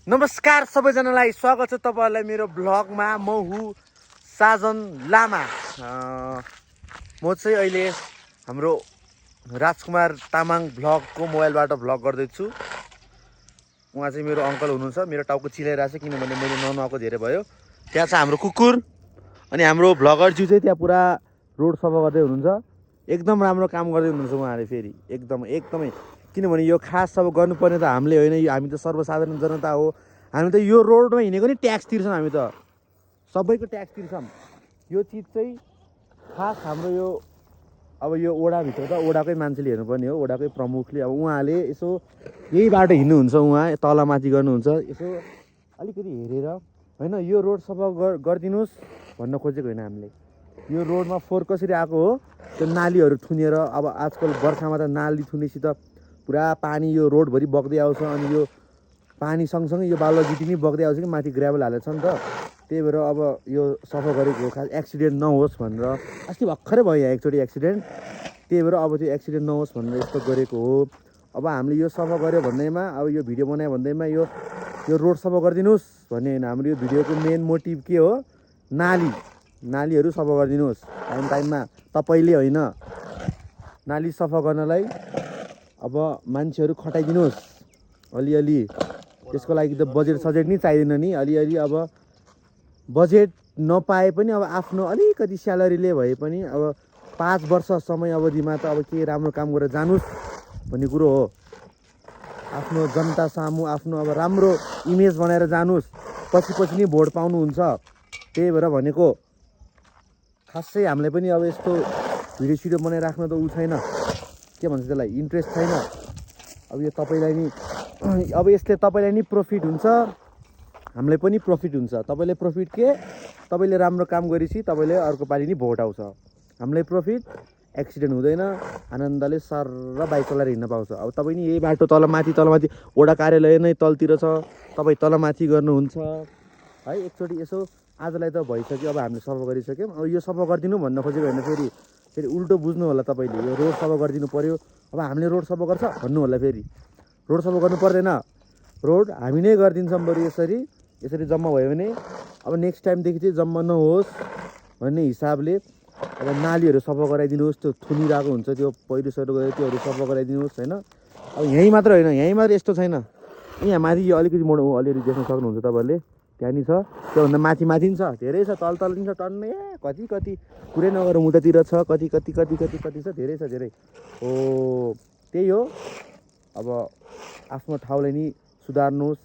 नमस्कार सबैजनालाई स्वागत छ तपाईहरुलाई मेरो ब्लगमा। म हुँ साजन लामा। म चाहिँ अहिले हाम्रो राजकुमार तामाङ ब्लगको मोबाइलबाट ब्लग गर्दैछु। उहाँ चाहिँ मेरो अङ्कल हुनुहुन्छ। मेरो टाउको चिलाइरहेछ किनभने मैले ननुहाएको धेरै भयो। त्यहाँ छ हाम्रो कुकुर अनि हाम्रो भ्लगरज्यू चाहिँ त्यहाँ पुरा रोड सफा गर्दै हुनुहुन्छ। एकदम राम्रो काम गर्दै हुनुहुन्छ उहाँले फेरि एकदमै किनभने यो खास अब गर्नुपर्ने त हामीले होइन, हामी त सर्वसाधारण जनता हो। हामी त यो रोडमा हिँडेको नि ट्याक्स तिर्छौँ, हामी त सबैको ट्याक्स तिर्छौँ। यो चिज चाहिँ खास हाम्रो यो अब यो ओडाभित्र त ओडाकै मान्छेले हेर्नुपर्ने हो, ओडाकै प्रमुखले। अब उहाँले यसो यही बाटो हिँड्नुहुन्छ, उहाँ तलमाथि गर्नुहुन्छ, यसो अलिकति हेरेर होइन यो रोड सफा गरिदिनुहोस् भन्न खोजेको होइन हामीले। यो रोडमा फोहोर कसरी आएको हो, त्यो नालीहरू थुनेर। अब आजकल बर्खामा त नाली थुनेपछि त पुरा पानी यो रोडभरि बग्दै आउँछ अनि यो पानी सँगसँगै यो बालुवा गिटी पनि बग्दै आउँछ कि माथि ग्राभल हालेको छ नि त। त्यही भएर अब यो सफा गरेको हो, खास एक्सिडेन्ट नहोस् भनेर। अस्ति भर्खरै भयो यहाँ एकचोटि एक्सिडेन्ट, त्यही भएर अब त्यो एक्सिडेन्ट नहोस् भनेर यस्तो गरेको हो। अब हामीले यो सफा गऱ्यो भन्दैमा, अब यो भिडियो बनायो भन्दैमा यो रोड सफा गरिदिनुहोस् भन्ने होइन। हाम्रो यो भिडियोको मेन मोटिभ के हो, नालीहरू सफा गरिदिनुहोस् टाइममा। तपाईँले होइन, नाली सफा गर्नलाई अब मान्छेहरू खटाइदिनुहोस् अलिअलि। त्यसको लागि त बजेट नि चाहिँदैन नि। अलिअलि अब बजेट नपाए पनि अब आफ्नो अलिकति स्यालेरीले भए पनि अब 5 वर्ष समय अवधिमा त अब के राम्रो काम गरेर जानुहोस् भन्ने कुरो हो। आफ्नो जनता सामु आफ्नो अब राम्रो इमेज बनाएर जानुहोस्, पछि नै भोट पाउनुहुन्छ। त्यही भएर भनेको। खासै हामीलाई पनि अब यस्तो भिडियो बनाइराख्न त ऊ छैन, के भन्छ त्यसलाई, इन्ट्रेस्ट छैन। अब यो तपाईँलाई नि अब यसले तपाईँलाई नि प्रफिट हुन्छ, हामीलाई पनि प्रफिट हुन्छ। तपाईँले प्रफिट के, तपाईँले राम्रो काम गरेपछि तपाईँले अर्को पालि नि भोट आउँछ। हामीलाई प्रफिट, एक्सिडेन्ट हुँदैन, आनन्दले सर र बाइक चलाएर हिँड्न पाउँछ। अब तपाईँ नि यही बाटो तलमाथि वडा कार्यालय नै तलतिर छ, तपाईँ तलमाथि गर्नुहुन्छ है। एकचोटि यसो आजलाई त भइसक्यो, अब हामीले सफा गरिसक्यौँ। अब यो सफा गरिदिनु भन्न खोजेको होइन, फेरि उल्टो बुझ्नु होला तपाईँले। यो रोड सफा गरिदिनु पऱ्यो, अब हामीले रोड सफा गर्छ भन्नु होला। फेरि रोड सफा गर्नु पर्दैन, रोड हामी नै गरिदिन्छौँ बरु। यसरी जम्मा भयो भने अब नेक्स्ट टाइमदेखि चाहिँ जम्मा नहोस् भन्ने हिसाबले अब नालीहरू सफा गराइदिनुहोस्। त्यो थुनिरहेको हुन्छ, त्यो पहिरो सहिरो गयो त्योहरू सफा गराइदिनुहोस् होइन। अब यहीँ मात्र होइन, यहीँ मात्र यस्तो छैन। यहाँ माथि यो अलिकति मोड अलिअलि देख्न सक्नुहुन्छ तपाईँहरूले, त्यहाँ नि छ। त्योभन्दा माथि नि छ, धेरै छ, तल नि छ, टन्नै कति पुरै नगर मुटातिर छ, कति छ, धेरै हो। त्यही हो, अब आफ्नो ठाउँलाई नि सुधार्नुहोस्।